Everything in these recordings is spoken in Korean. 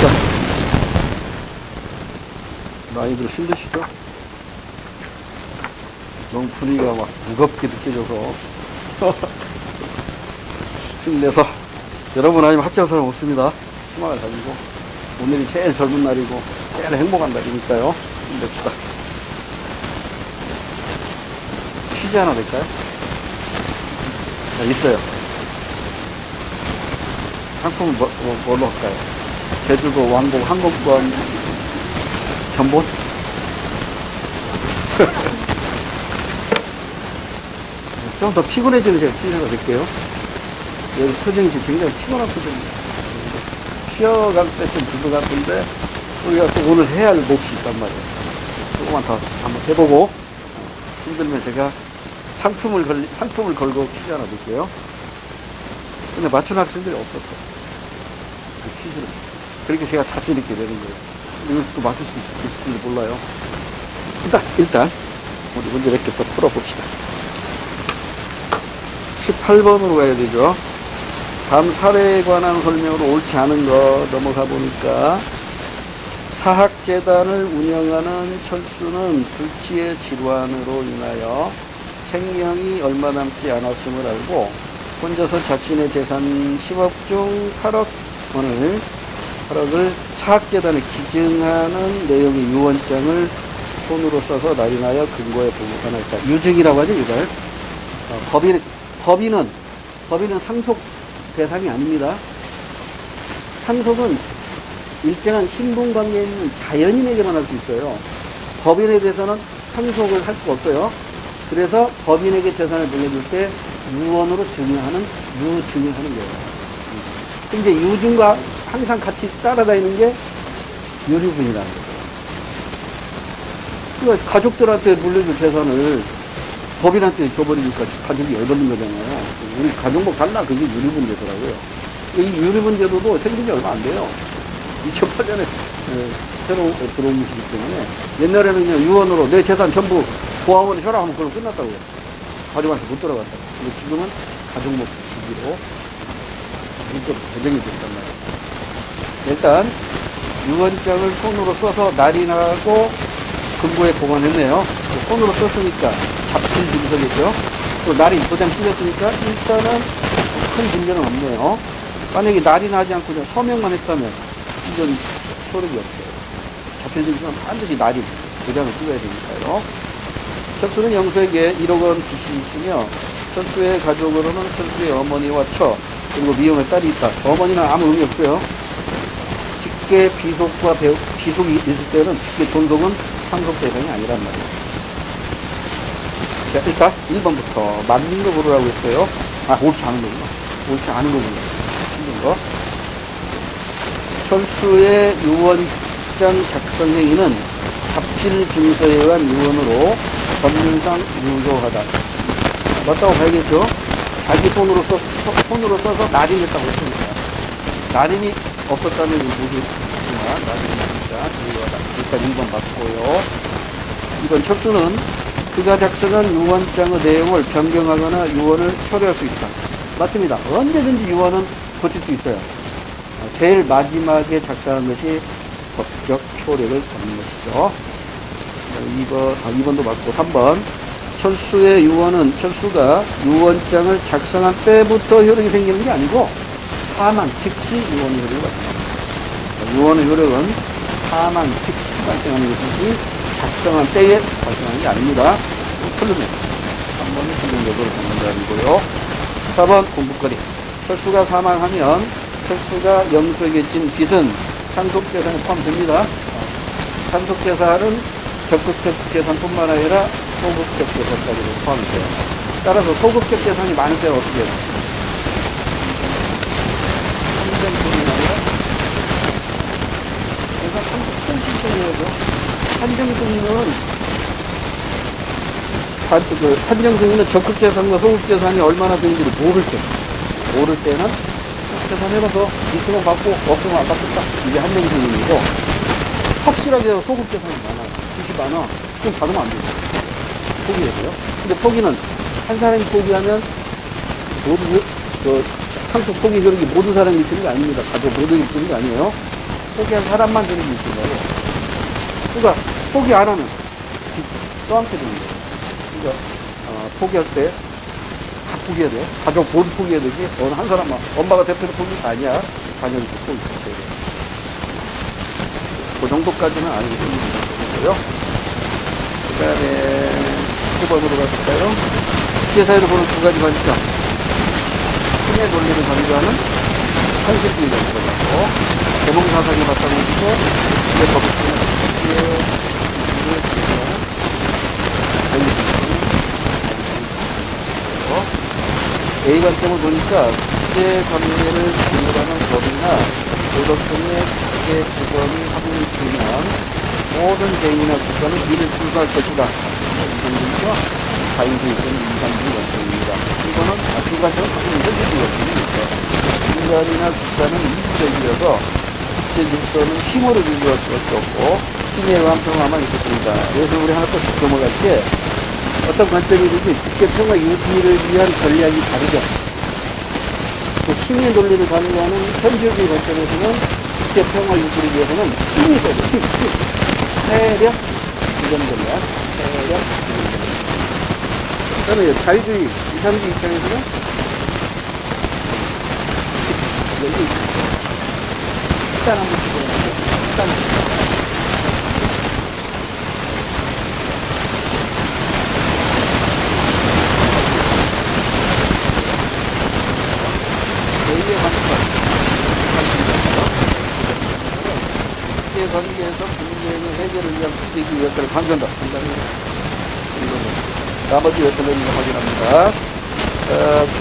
자, 많이들 힘드시죠? 너무 분위기가 막 무겁게 느껴져서 힘내서 여러분 아니면 학교 사람 없습니다. 희망을 가지고 오늘이 제일 젊은 날이고 제일 행복한 날이니까요. 힘냅시다. 퀴즈 하나 낼까요? 있어요. 상품은 뭘로 할까요? 제주도 왕복 항공권 견본? 좀 더 피곤해지면 제가 퀴즈 하나 낼게요. 여기 표정이 지금 굉장히 피곤한 표정입니다. 쉬어갈 때쯤 될 것 같은데 우리가 또 오늘 해야 할 몫이 있단 말이에요. 조금만 더 한번 해보고 힘들면 제가 상품을 걸고 퀴즈 하나 낼게요. 근데 맞추는 학생들이 없었어. 그 퀴즈를. 그렇게 제가 자신있게 내는 거예요. 여기서 또 맞출 수 있을지도 몰라요. 일단 우리 문제 몇 개 더 풀어봅시다. 18번으로 가야 되죠. 다음 사례에 관한 설명으로 옳지 않은 거 넘어가 보니까 사학재단을 운영하는 철수는 불치의 질환으로 인하여 생명이 얼마 남지 않았음을 알고 혼자서 자신의 재산 10억 중 8억을 사학재단에 기증하는 내용의 유언장을 손으로 써서 날인하여 금고에 보관했다. 유증이라고 하죠, 이걸. 법인은 상속 대상이 아닙니다. 상속은 일정한 신분관계에 있는 자연인에게만 할 수 있어요. 법인에 대해서는 상속을 할 수가 없어요. 그래서 법인에게 재산을 물려줄 때 유언으로 유증하는 거예요. 근데 유증과 항상 같이 따라다니는 게 유류분이라는 거예요. 그러니까 가족들한테 물려줄 재산을 법인한테 줘버리니까 가족이 열받는 거잖아요. 우리 가족목 달라. 그게 유류분 제도라고요. 이 유류분 제도도 생긴 지 얼마 안 돼요. 2008년에 새로 들어온 것이기 때문에 옛날에는 그냥 유언으로 내 재산 전부 보험원에 줘라 하면 그걸로 끝났다고요. 가족한테 못 들어갔다고. 근데 지금은 가족목 주기로 문자로 배정이 됐단 말이에요. 일단 유언장을 손으로 써서 날인하고 금고에 보관했네요. 손으로 썼으니까 잡힐 증서겠죠. 또 날인 도장 찍었으니까 일단은 큰 문제는 없네요. 만약에 날인하지 않고 그냥 서명만 했다면 이건 효력이 없어요. 잡힐 증서는 반드시 날인 도장을 찍어야 되니까요. 철수는 영수에게 1억 원 빚이 있으며 철수의 가족으로는 철수의 어머니와 처 그리고 미혼의 딸이 있다. 어머니는 아무 의미 없어요. 직계 비속과 비속이 있을 때는 직계 존속은 상속 대상이 아니란 말이에요. 자, 일단 1번부터 맞는 거 고르라고 했어요. 옳지 않은 거구나. 옳지 않은 거구나. 힘든 거. 철수의 유언장 작성 행위는 잡힐 증서에 의한 유언으로 법률상 유효하다. 맞다고 봐야겠죠? 자기 손으로 써서 날인했다고 했으니까. 날인이 없었다면 무효구나. 날인이니까 유효하다. 일단 2번 맞고요. 2번 철수는 그가 작성한 유언장의 내용을 변경하거나 유언을 초래할 수 있다. 맞습니다. 언제든지 유언은 고칠 수 있어요. 제일 마지막에 작성한 것이 법적 효력을 갖는 것이죠. 2번도 맞고 3번 철수의 유언은 철수가 유언장을 작성한 때부터 효력이 생기는 게 아니고 사망 즉시 유언의 효력을 받습니다. 유언의 효력은 사망 즉시 발생하는 것이지 작성한 때에 발생하는 게 아닙니다. 틀리네요. 3번은 기본적으로 정답이고요. 4번 공부거리. 철수가 사망하면 철수가 영수에게 진 빚은 상속재산에 포함됩니다. 상속재산은 적극적 재산뿐만 아니라 소극적 재산까지도 포함돼요. 따라서 소극적 재산이 많을 때는 어떻게 해요? 한정승인하고 그래서 한정승인이죠. 한정승인은 적극재산과 소극재산이 얼마나 되는지를 모를 때는 소극재산 해봐서 있으면 받고 없으면 안 받겠다. 이게 한정승인이고 확실하게 소극재산이 많아요. 빚이 많아. 그럼 받으면 안 되죠. 포기해야 돼요. 근데 포기는 한 사람이 포기하면 모두 상속 포기 그런 게 모든 사람이 있는 게 아닙니다. 가족 모두가 있는 게 아니에요. 포기한 사람만 되는 게 있어요. 그러니까 포기 안 하면 또한테 되는 거예요. 그러니까 포기할 때 다 포기해야 돼. 가족 모두 포기해야 되지. 어느 한 사람만 엄마가 대표로 포기가 아니야. 자녀도 포기했어야 돼. 그 정도까지는 아니고 생기는 거고요. 그 다음에 19번으로 가볼까요? 국제사회를 보는 두 가지 관점. 힘의 논리를 강조하는 현실주의 정서하고 개몽사상에 바탕을 두고 국제법을 쓰는 국제주의를 제시하는 자유주의. A 관점을 보니까 국제관계를 지으라는 법이나 도덕성의 국제규범이 확립되면 모든 개인이나 국가는 이를 준수할 것이다. 이정도죠. 자유주의적인 인간주의 관점입니다. 이거는 두 관점은 확실히 현실주의 관점이니까 인간이나 국가는 이기적이어서 국제 질서는 힘으로 유지할 수밖에 없고 힘에 의한 평화만 있을 뿐이다. 그래서 우리 하나 또 짚고 넘어갈 때 어떤 관점이든지 국제평화 유지를 위한 전략이 다르죠. 그 힘의 논리를 강조하는 현실주의 관점에서는 국제평화 유지를 위해서는 힘이 있어야 돼요. 힘. 세력, 이전 전략, 세력, 이전 전략. 그 다음에 자유주의, 이상주의 입장에서는 여기 일단 한번 보여주세요. 일단 국제관계에서 분쟁의 해결을 위한 국제기 역할을 강조한다. 나머지 여건을 확인합니다.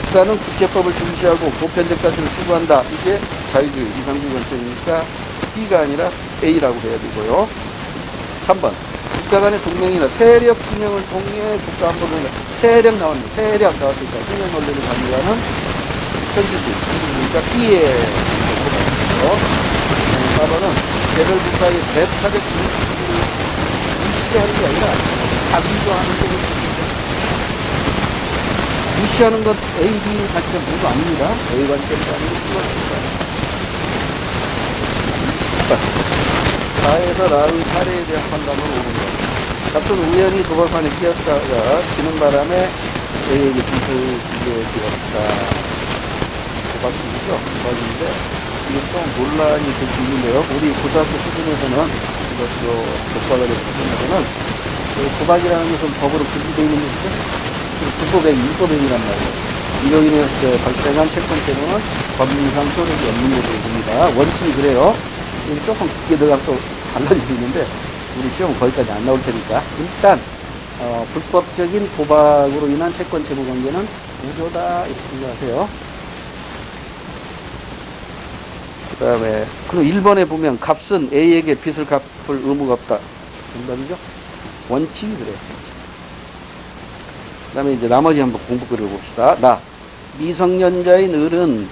국가는 국제법을 중시하고 보편적 가치를 추구한다. 이게 자유주의, 이상주의 관점이니까 B가 아니라 A라고 해야 되고요. 3번. 국가 간의 동맹이나 세력 균형을 통해 국가 안보를 세력 나왔네. 세력 나왔으니까 균형 논리를 강조하는 현실주의, 그러니까 B에 4번은 개별 국가의 대타적 분위기를 무시하는 게 아니라 강조하는 게 무시하는 것 A, B 관점 모두 아닙니다. A 관점도 아니고 B 관점도 아닙니다. 20번. 사에서 낳은 사례에 대한 판단을 오는 것. 값은 우연히 도박판에 끼었다가 지는 바람에 A에게 빚을 지게 되었다. 도박이죠. 도박인데 이게 좀 논란이 될 수 있는데요. 우리 고등학교 수준에서는 이것도 교과가 될 수준에서는 도박이라는 것은 법으로 금지되어 있는 것이죠. 불법행위, 불법행위란 말이에요. 이로 인해 발생한 채권 때문에 법률상 효력이 없는 것으로 봅니다. 원칙이 그래요. 이게 조금 깊게 들어가면 또 달라질 수 있는데 우리 시험은 거기까지 안 나올 테니까 일단 불법적인 도박으로 인한 채권 채무 관계는 무효다 이렇게 생각하세요. 그 다음에 그럼 1번에 보면 값은 A에게 빚을 갚을 의무가 없다. 정답이죠? 원칙이 그래요. 그 다음에 이제 나머지 한번 공부 그려봅시다. 미성년자인 을은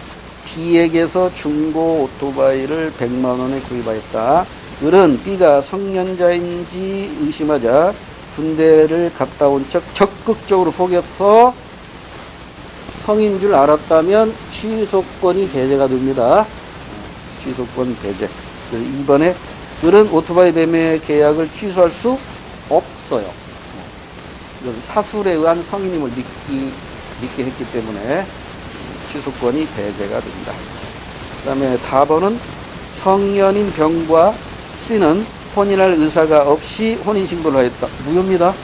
B에게서 중고 오토바이를 100만원에 구입하였다. 을은 B가 성년자인지 의심하자 군대를 갔다 온 척 적극적으로 속여서 성인 줄 알았다면 취소권이 배제가 됩니다. 취소권 배제. 2번에 을은 오토바이 매매 계약을 취소할 수 없어요. 이건 사술에 의한 성인임을 믿게 했기 때문에 취소권이 배제가 됩니다. 그 다음에 다번은 성년인 병과 C는 혼인할 의사가 없이 혼인신고를 하였다. 무효입니다.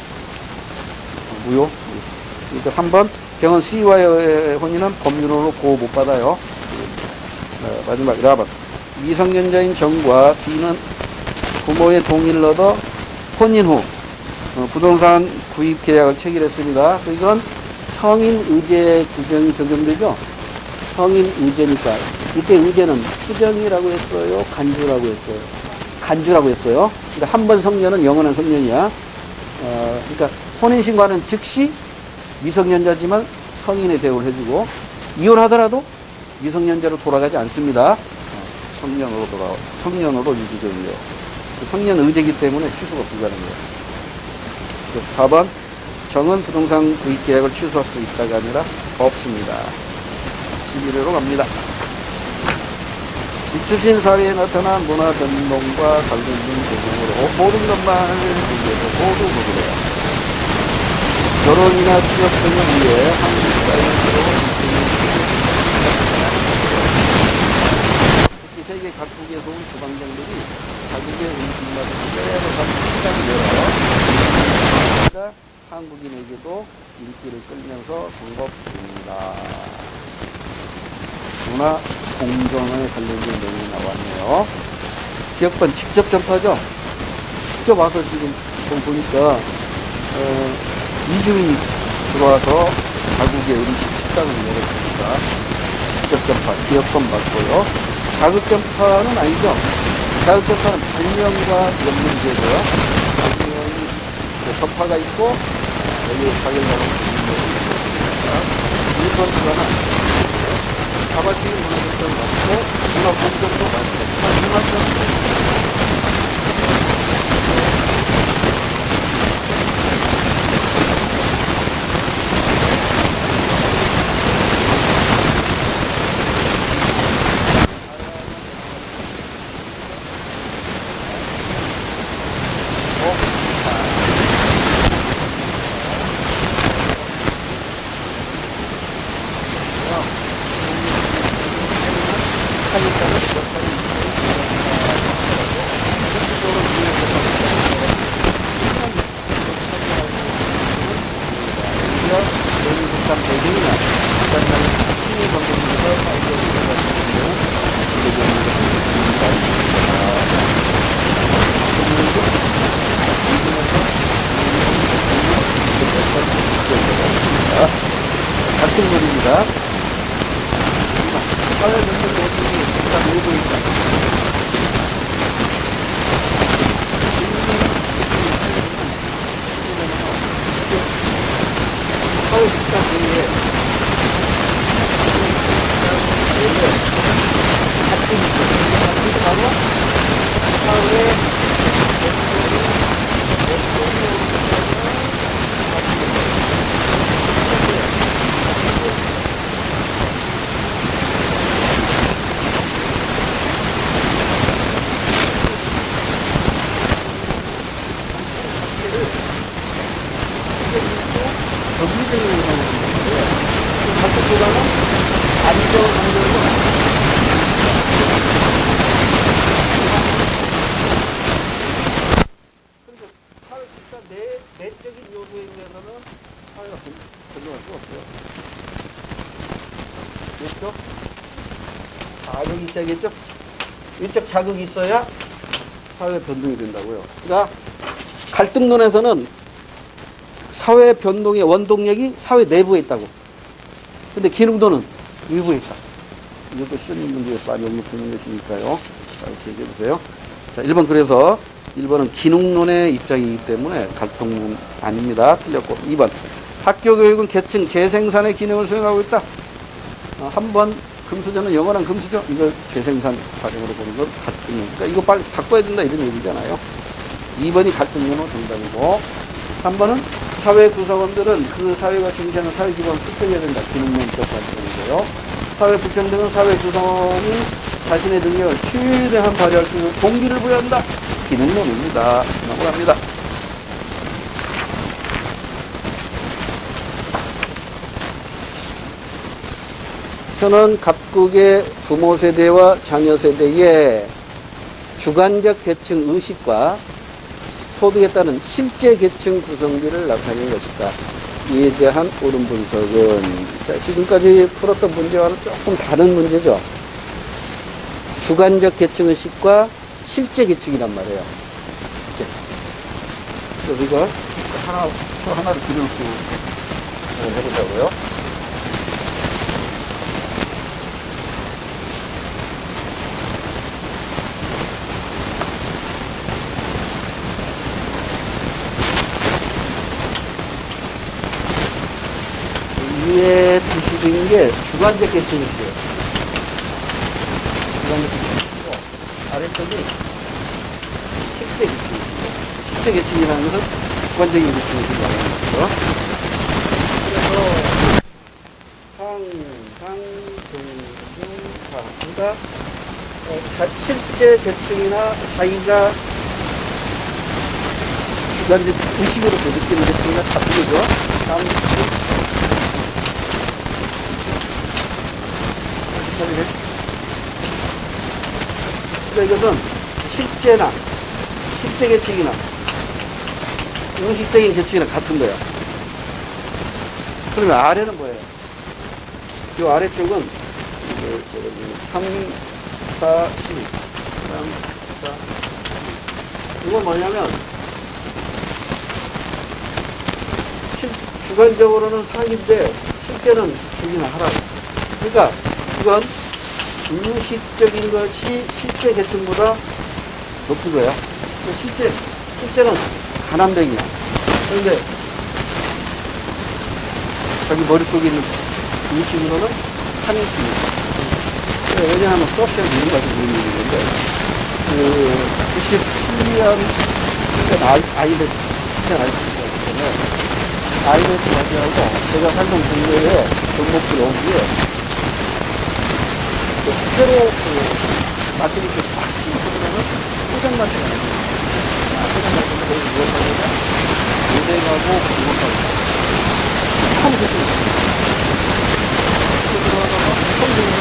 무효. 그러니까 3번 병은 C와의 혼인은 법률로 보호 못 받아요. 마지막 4번 미성년자인 정과 D는 부모의 동의를 얻어 혼인 후 부동산 구입 계약을 체결했습니다. 이건 성인 의제 규정이 적용되죠. 성인 의제니까 이때 의제는 추정이라고 했어요, 간주라고 했어요. 간주라고 했어요. 그러니까 한 번 성년은 영원한 성년이야. 그러니까 혼인 신고하는 즉시 미성년자지만 성인의 대우를 해주고 이혼하더라도 미성년자로 돌아가지 않습니다. 성년으로 유지되고요. 성년 의제이기 때문에 취소가 불가능해요. 4번 정은 부동산 구입 계약을 취소할 수 있다가 아니라 없습니다. 11회로 갑니다. 비추신 사회에 나타난 문화 변동과 갈등 등 조짐으로 모든 것만을 위해서 모두 그래요. 결혼이나 취업 등을 위해 한국 사회로 특히 세계 각국에서 온 주방장들이 자국의 음식맛을 그대로 가진 식당이 되어 한국인에게도 인기를 끌면서 선겁됩니다. 문화 공정에 관련된 내용이 나왔네요. 지역번 직접 접하죠. 직접 와서 지금 보니까 이주인이 들어와서 자국의 음식 식당을 열었으니까 직접 전파, 지역권 맞고요. 자극 전파는 아니죠. 자극 전파는 발명과 연문제고요. 발명이 전파가 있고 여기에 자격자가 있습니다. 1번 수가는 자발적인 문화적으로 맞고 문화 공정도 맞고 문화적 같은 글입니다. 사회 전문 모습이 일단 일부 있다. 사회 집단 회의에 같은 있죠. 바로 사회 정기적인 상황인데 각국보다는 안정 환경으로 그러니까 사회 집단 내적인 요소에 의해서는 사회가 변동할 수가 없어요. 그렇죠? 자극이 있어야겠죠? 일적 자극이 있어야 사회 변동이 된다고요. 그러니까 갈등론에서는 사회 변동의 원동력이 사회 내부에 있다고. 근데 기능도는 위부에 있다. 이것도 시험 문제에서 많이 언급되는 것이니까요. 자, 이렇게 얘기해 보세요. 자, 1번 그래서 1번은 기능론의 입장이기 때문에 갈등론 아닙니다. 틀렸고 2번 학교 교육은 계층 재생산의 기능을 수행하고 있다. 한 번 금수저는 영원한 금수저. 이걸 재생산 과정으로 보는 건 갈등론. 그러니까 이거 빨리 바꿔야 된다 이런 얘기잖아요. 2번이 갈등론의 정답이고 3번은 사회 구성원들은 그 사회가 중시하는 사회 기반을 수평해야 된다. 기능론적 관점이고요. 사회 불평등은 사회 구성원이 자신의 능력을 최대한 발휘할 수 있는 동기를 부여한다. 기능론입니다. 넘어갑니다. 저는 각국의 부모 세대와 자녀 세대의 주관적 계층 의식과 소득에 따른 실제 계층 구성비를 나타내는 것이다. 이에 대한 옳은 분석은 자, 지금까지 풀었던 문제와는 조금 다른 문제죠. 주관적 계층 의식과 실제 계층이란 말이에요. 실제. 그래서 이걸 하나를 그려놓고 해보자고요. 위에 표시된 게 주관적 계층이고요. 주관적 계층이고 아래쪽이 실제 계층이고요. 실제 계층이라는 것은 주관적인 계층을 말하는 거죠. 그래서 상, 중, 하. 그러니까 실제 계층이나 자기가 주관적 의식으로 느끼는 계층이나 다 틀리죠. 그러니까 이것은 실제 계층이나 의식적인 계층이나 같은 거야. 그러면 아래는 뭐예요? 이 아래쪽은 3, 4, 12. 3, 4, 이건 뭐냐면, 주관적으로는 상인데, 실제는 주기나 하라고. 그러니까, 이건 의식적인 것이 실제 계층보다 높은 거야. 실제는 가난뱅이야. 그런데, 자기 머릿속에 있는 의식으로는 상인층이야. 왜냐하면 소셜 미디어가 좀 있는데, 97년, 그러니까 아이들, 진짜 때문에, 아이들 맞이하고, 제가 살던 동네에 경복궁 여기에, 스테로, 마트를 이렇게 꽉 치고 보면은, 포장마트가 있어요. 포장마트가 거기 무엇하냐면, 오뎅하고, 구멍하고, 참 좋습니다. 들어가다가, 성공이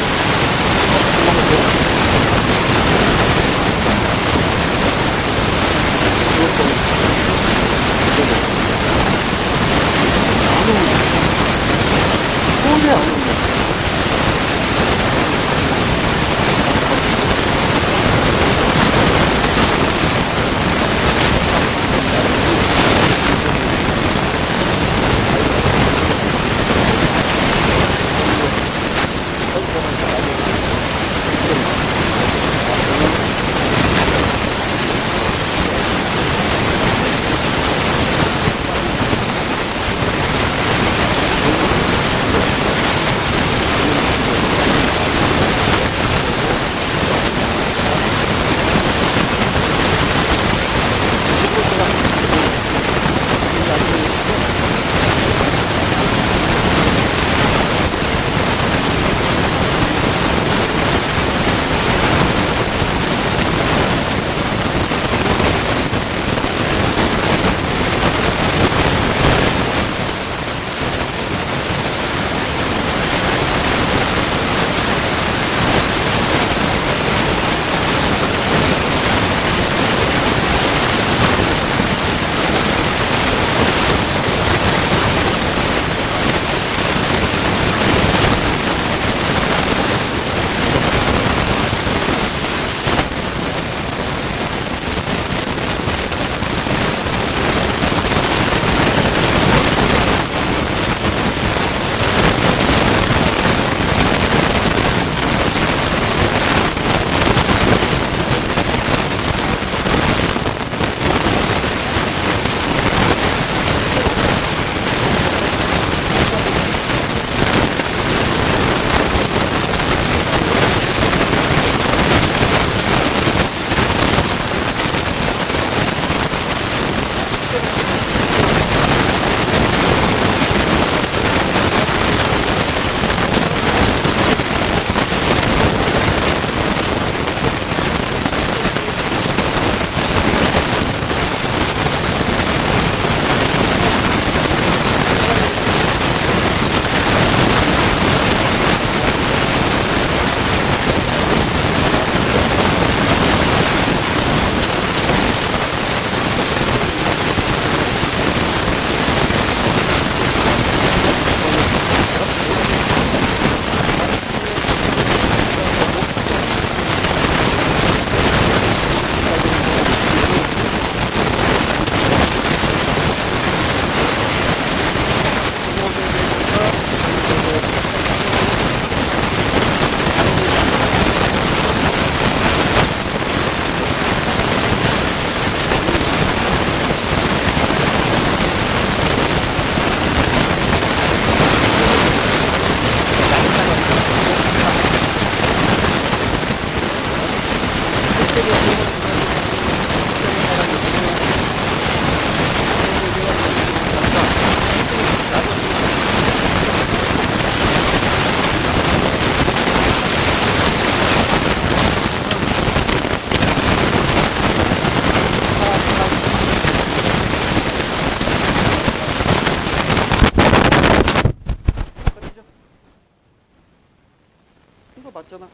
없잖아.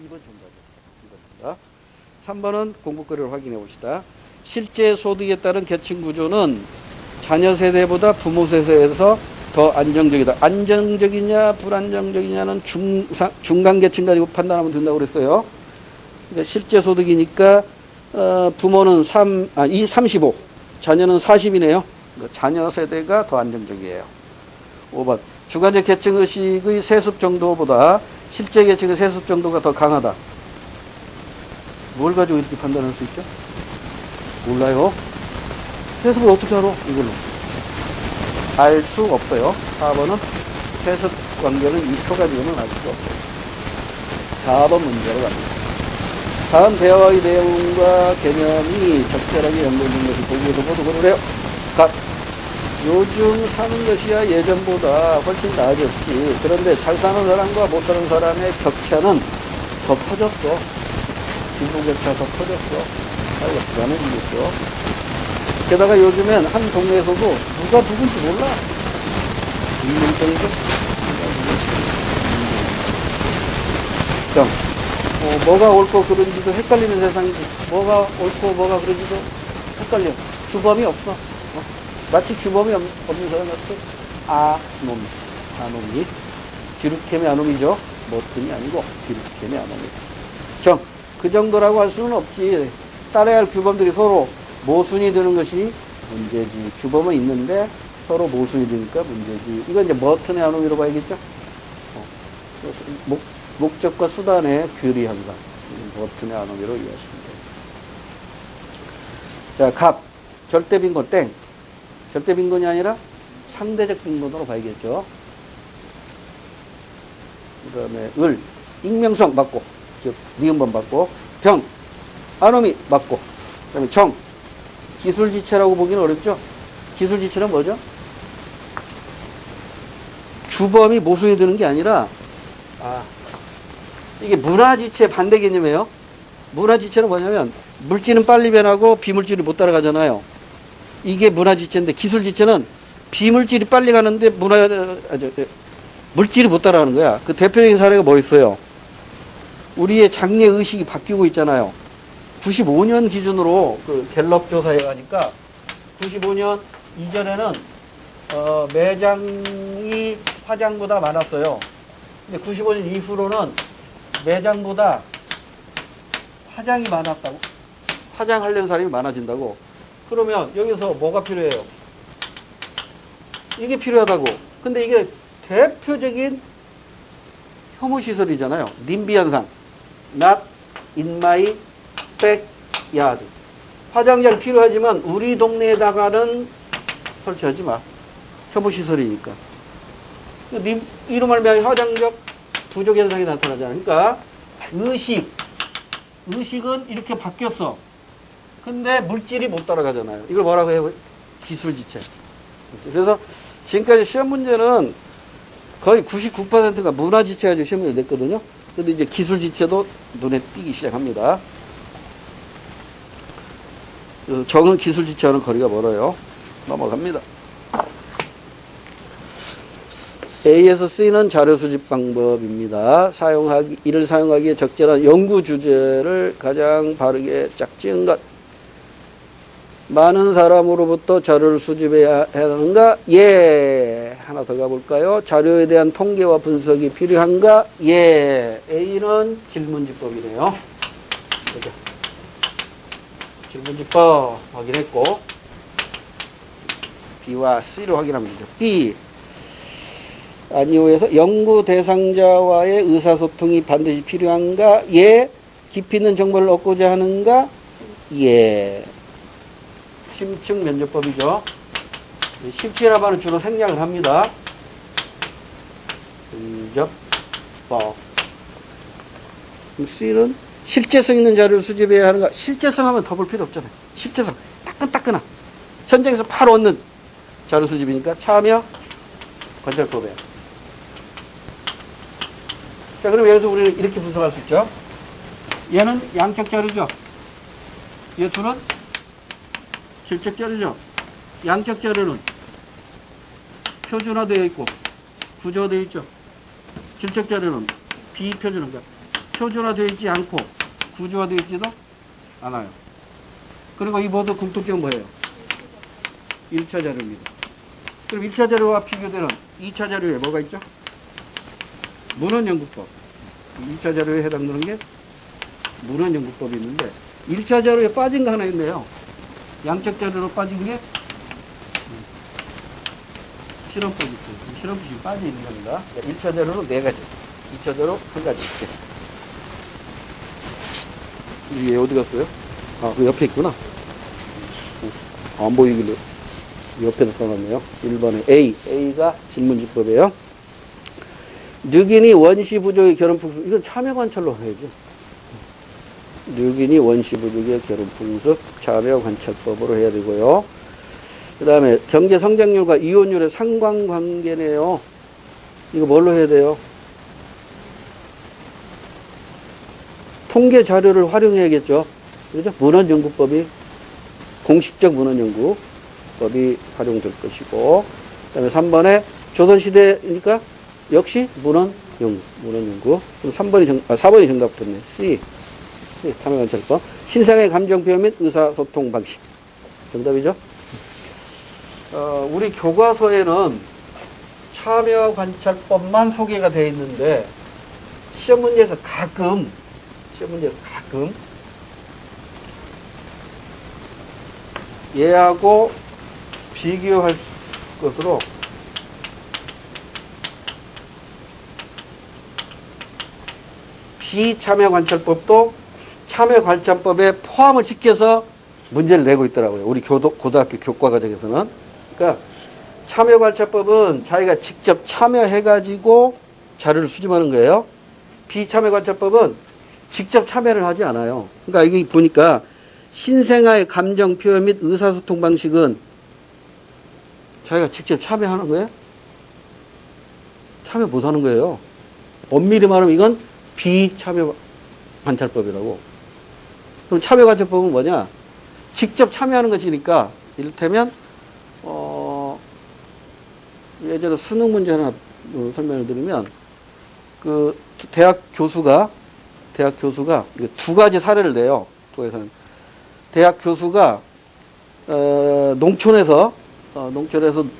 2번 정답이야. 2번 정답. 3번은 공부거리를 확인해 봅시다. 실제 소득에 따른 계층 구조는 자녀 세대보다 부모 세대에서 더 안정적이다. 안정적이냐 불안정적이냐는 중간 계층 가지고 판단하면 된다고 그랬어요. 그러니까 실제 소득이니까 부모는 35, 자녀는 40이네요. 그러니까 자녀 세대가 더 안정적이에요. 5번 주관적 계층 의식의 세습 정도보다 실제 계층의 세습 정도가 더 강하다. 뭘 가지고 이렇게 판단할 수 있죠? 몰라요. 세습을 어떻게 알아? 이걸로. 알 수 없어요. 4번은 세습 관계를 이 표 가지고는 알 수가 없어요. 4번 문제로 갑니다. 다음 대화의 내용과 개념이 적절하게 연결된 것이 보기에도 보도를 해요. 요즘 사는 것이야 예전보다 훨씬 나아졌지. 그런데 잘 사는 사람과 못 사는 사람의 격차는 더 커졌어. 빈부격차 더 커졌어. 사회가 불안해지겠죠. 게다가 요즘엔 한 동네에서도 누가 누군지 몰라. 인명적이죠. 뭐가 옳고 그른지도 헷갈리는 세상이지. 뭐가 옳고 뭐가 그른지도 헷갈려. 주범이 없어. 마치 주범이 없는 사람 같은 아놈이. 뒤룩캠의 아놈이죠. 머튼이 아니고 뒤룩캠의 아놈이. 그 정도라고 할 수는 없지. 따라야 할 규범들이 서로 모순이 되는 것이 문제지. 규범은 있는데 서로 모순이 되니까 문제지. 이건 이제 머튼의 아노미로 봐야겠죠. 목적과 수단의 괴리 현상. 머튼의 아노미로 이해하시면 돼요. 자, 갑. 절대 빈곤 땡. 절대 빈곤이 아니라 상대적 빈곤으로 봐야겠죠. 그 다음에 을. 익명성 맞고. 즉, 미음번 맞고. 병. 아노미 맞고. 그 다음에 정. 기술지체라고 보기는 어렵죠? 기술지체는 뭐죠? 주범이 모순이 되는 게 아니라, 이게 문화지체 반대 개념이에요. 문화지체는 뭐냐면, 물질은 빨리 변하고 비물질이 못 따라가잖아요. 이게 문화지체인데, 기술지체는 비물질이 빨리 가는데 물질이 못 따라가는 거야. 그 대표적인 사례가 뭐 있어요? 우리의 장래 의식이 바뀌고 있잖아요. 95년 기준으로 그 갤럽 조사해 가니까 95년 이전에는 매장이 화장보다 많았어요. 근데 95년 이후로는 매장보다 화장이 많았다고. 화장하려는 사람이 많아진다고. 그러면 여기서 뭐가 필요해요? 이게 필요하다고. 근데 이게 대표적인 혐오시설이잖아요. 님비 현상. Not in my backyard. 화장장 필요하지만 우리 동네에다가는 설치하지 마. 혐오시설이니까. 이로 말하면 화장적 부족 현상이 나타나잖아요. 그러니까 의식은 이렇게 바뀌었어. 근데 물질이 못 따라가잖아요. 이걸 뭐라고 해요? 기술지체. 그래서 지금까지 시험 문제는 거의 99%가 문화지체 가지고 시험을 냈거든요. 근데 이제 기술지체도 눈에 띄기 시작합니다. 적은 기술지체와는 거리가 멀어요. 넘어갑니다. A에서 C는 자료 수집 방법입니다. 이를 사용하기에 적절한 연구 주제를 가장 바르게 짝지은 것. 많은 사람으로부터 자료를 수집해야 하는가? 예. 하나 더 가볼까요? 자료에 대한 통계와 분석이 필요한가? 예. A는 질문지법이네요. 그죠? 질문지법 확인했고, B와 C로 확인하면 되죠. B. 아니오에서 연구 대상자와의 의사소통이 반드시 필요한가? 예. 깊이 있는 정보를 얻고자 하는가? 예. 심층 면접법이죠. 심취라반은 주로 생략을 합니다. 면접법. C는 실제성 있는 자료를 수집해야 하는가? 실제성 하면 더 볼 필요 없잖아요. 실제성. 따끈따끈한. 현장에서 바로 얻는 자료 수집이니까 참여 관찰법이에요. 자, 그럼 여기서 우리는 이렇게 분석할 수 있죠. 얘는 양적 자료죠. 얘 둘은 질적 자료죠. 양적 자료는 표준화되어 있고 구조되어 있죠. 질적 자료는 비표준화. 표준화되어 있지 않고 구조화되어 있지도 않아요. 그리고 이 모두 공통점 뭐예요? 1차 자료입니다. 그럼 1차 자료와 비교되는 2차 자료에 뭐가 있죠? 문헌연구법. 2차 자료에 해당되는 게 문헌연구법이 있는데 1차 자료에 빠진 거 하나 있네요. 양적 자료로 빠진 게 실험 프로젝트. 실험 프로젝트 빠져 있는 겁니다. 1차 자료로 4가지, 2차 자료 1가지. 이게 어디 갔어요? 아, 그 옆에 있구나. 안 보이길래 옆에다 써놨네요. 1번에 A. A가 신문지법이에요. 늑인이 원시부족의 결혼풍습. 이건 참여관찰로 해야지. 늑인이 원시부족의 결혼풍습 참여관찰법으로 해야 되고요. 그 다음에 경제성장률과 이혼율의 상관관계네요. 이거 뭘로 해야 돼요? 통계 자료를 활용해야겠죠. 그죠? 문헌연구법이, 공식적 문헌연구법이 활용될 것이고, 그 다음에 3번에 조선시대니까 역시 문헌연구. 그럼 4번이 정답 붙었네. C, 참여관찰법. 신상의 감정 표현 및 의사소통 방식. 정답이죠? 우리 교과서에는 참여관찰법만 소개가 되어 있는데, 시험 문제에서 가끔 얘하고 비교할 것으로 비참여관찰법도 참여관찰법에 포함을 시켜서 문제를 내고 있더라고요. 우리 고등학교 교과 과정에서는. 그러니까 참여관찰법은 자기가 직접 참여해가지고 자료를 수집하는 거예요. 비참여관찰법은 직접 참여를 하지 않아요. 그러니까 여기 보니까 신생아의 감정 표현 및 의사소통 방식은 자기가 직접 참여하는 거예요? 참여 못하는 거예요. 엄밀히 말하면 이건 비참여관찰법이라고. 그럼 참여관찰법은 뭐냐? 직접 참여하는 것이니까, 이를테면 예전에 수능 문제 하나 설명을 드리면, 그 대학 교수가 2가지 사례를 내요. 대학 교수가 농촌에서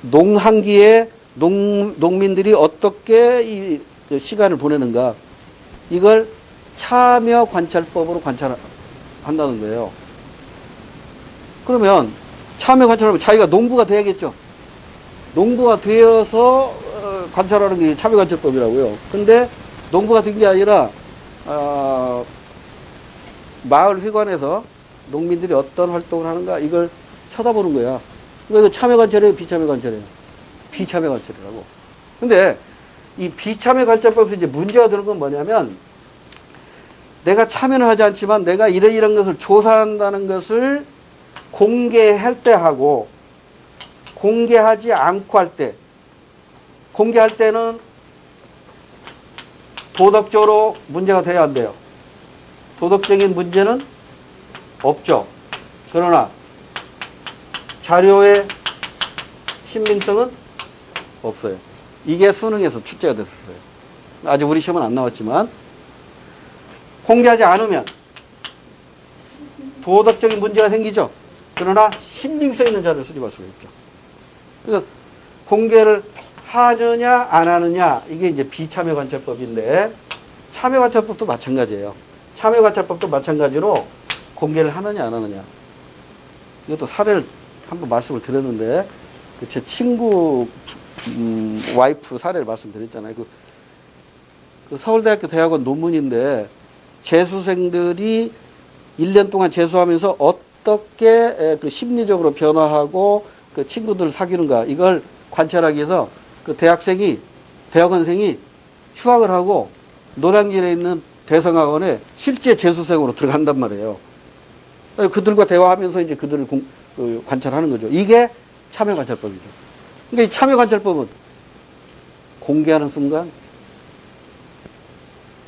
농한기에 농민들이 어떻게 이 시간을 보내는가, 이걸 참여관찰법으로 관찰한다는 거예요. 그러면 참여관찰하면 자기가 농부가 돼야겠죠. 농부가 되어서 관찰하는 게 참여관찰법이라고요. 근데 농부가 된 게 아니라 마을 회관에서 농민들이 어떤 활동을 하는가, 이걸 쳐다보는 거야. 그러니까 이거 참여관찰이에요, 비참여관찰이에요? 비참여관찰이라고. 근데 이 비참여관찰법에서 이제 문제가 되는 건 뭐냐면, 내가 참여는 하지 않지만 내가 이런 것을 조사한다는 것을 공개할 때 하고, 공개하지 않고 할 때, 공개할 때는 도덕적으로 문제가 돼야 안 돼요. 도덕적인 문제는 없죠. 그러나 자료의 신빙성은 없어요. 이게 수능에서 출제가 됐었어요. 아직 우리 시험은 안 나왔지만, 공개하지 않으면 도덕적인 문제가 생기죠. 그러나 신빙성 있는 자료를 수집할 수가 있죠. 그래서 공개를 하느냐 안 하느냐, 이게 이제 비참여관찰법인데, 참여관찰법도 마찬가지예요. 참여관찰법도 마찬가지로 공개를 하느냐 안 하느냐. 이것도 사례를 한번 말씀을 드렸는데, 제 친구 와이프 사례를 말씀드렸잖아요. 그 서울대학교 대학원 논문인데, 재수생들이 1년 동안 재수하면서 어떻게 그 심리적으로 변화하고 그 친구들을 사귀는가, 이걸 관찰하기 위해서 그 대학원생이 휴학을 하고 노량진에 있는 대성학원에 실제 재수생으로 들어간단 말이에요. 그들과 대화하면서 이제 그들을 관찰하는 거죠. 이게 참여관찰법이죠. 그러니까 이 참여관찰법은 공개하는 순간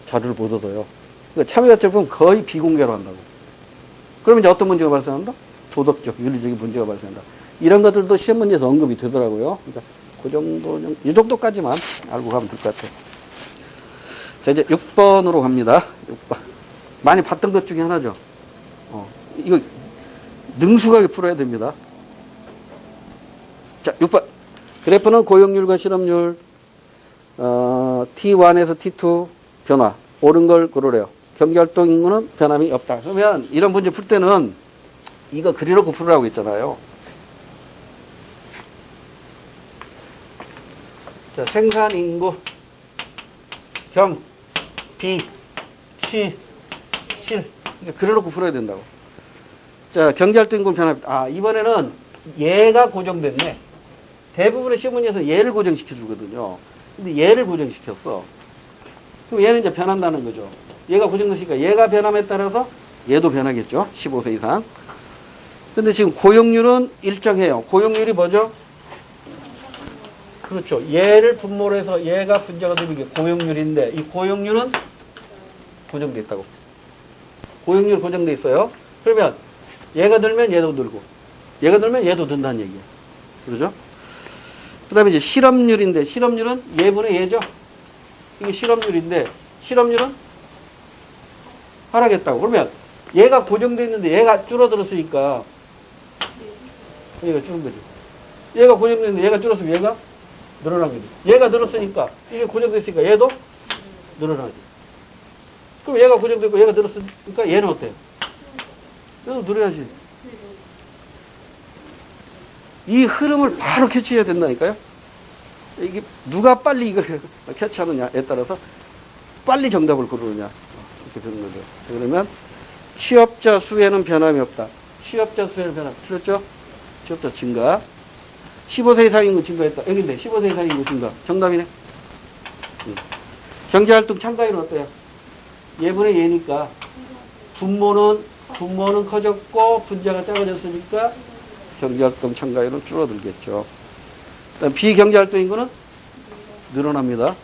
자료를 못 얻어요. 그러니까 참여관찰법은 거의 비공개로 한다고. 그러면 이제 어떤 문제가 발생한다? 도덕적, 윤리적인 문제가 발생한다. 이런 것들도 시험 문제에서 언급이 되더라고요. 그러니까 이 정도까지만 알고 가면 될 것 같아요. 자, 이제 6번으로 갑니다. 6번. 많이 봤던 것 중에 하나죠. 이거 능숙하게 풀어야 됩니다. 자, 6번. 그래프는 고용률과 실업률, T1에서 T2 변화. 옳은 걸 고르래요. 경기활동 인구는 변함이 없다. 그러면 이런 문제 풀 때는 이거 그려놓고 풀으라고 했잖아요. 자, 생산 인구, 경, 비, 시, 실. 이렇게 그려놓고 풀어야 된다고. 자, 경기활동 인구 변함이 없다. 이번에는 얘가 고정됐네. 대부분의 시험 문제에서 얘를 고정시켜 주거든요. 근데 얘를 고정시켰어. 그럼 얘는 이제 변한다는 거죠. 얘가 고정됐으니까 얘가 변함에 따라서 얘도 변하겠죠. 15세 이상. 근데 지금 고용률은 일정해요. 고용률이 뭐죠? 그렇죠. 얘를 분모로 해서 얘가 분자가 되는 게 고용률인데 이 고용률은 고정돼 있다고. 고용률 고정돼 있어요. 그러면 얘가 늘면 얘도 늘고 얘가 늘면 얘도 는다는 얘기예요. 그러죠? 그 다음에 이제 실업률인데 실업률은 얘분의 얘죠. 이게 실업률인데 실업률은 하락했다고. 그러면 얘가 고정돼 있는데 얘가 줄어들었으니까 얘가 줄은 거죠. 얘가 고정돼 있는데 얘가 줄었으면 얘가 늘어난 거죠. 얘가 늘었으니까 이게 고정됐으니까 얘도 늘어나죠. 그럼 얘가 고정되고 얘가 늘었으니까 얘는 어때요? 얘도 늘어야지. 이 흐름을 바로 캐치해야 된다니까요. 이게 누가 빨리 이걸 캐치하느냐에 따라서 빨리 정답을 고르느냐 이렇게 되는 거죠. 그러면 취업자 수에는 변함이 없다. 취업자 수에는 변함. 틀렸죠? 취업자 증가. 15세 이상 인구 증가했다. 여기인데 15세 이상 인구 증가. 정답이네. 경제활동 참가율은 어때요? 얘분의 얘니까 분모는 커졌고 분자가 작아졌으니까 경제활동 참가율은 줄어들겠죠. 비경제활동 인구는 늘어납니다.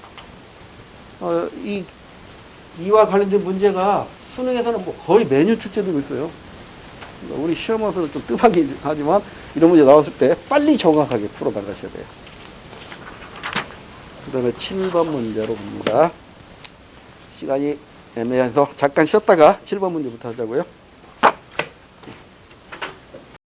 이와 관련된 문제가 수능에서는 뭐 거의 매년 출제되고 있어요. 우리 시험 와서는 좀 뜸하긴 하지만 이런 문제 나왔을 때 빨리 정확하게 풀어 나가셔야 돼요. 그 다음에 7번 문제로 봅니다. 시간이 애매해서 잠깐 쉬었다가 7번 문제부터 하자고요.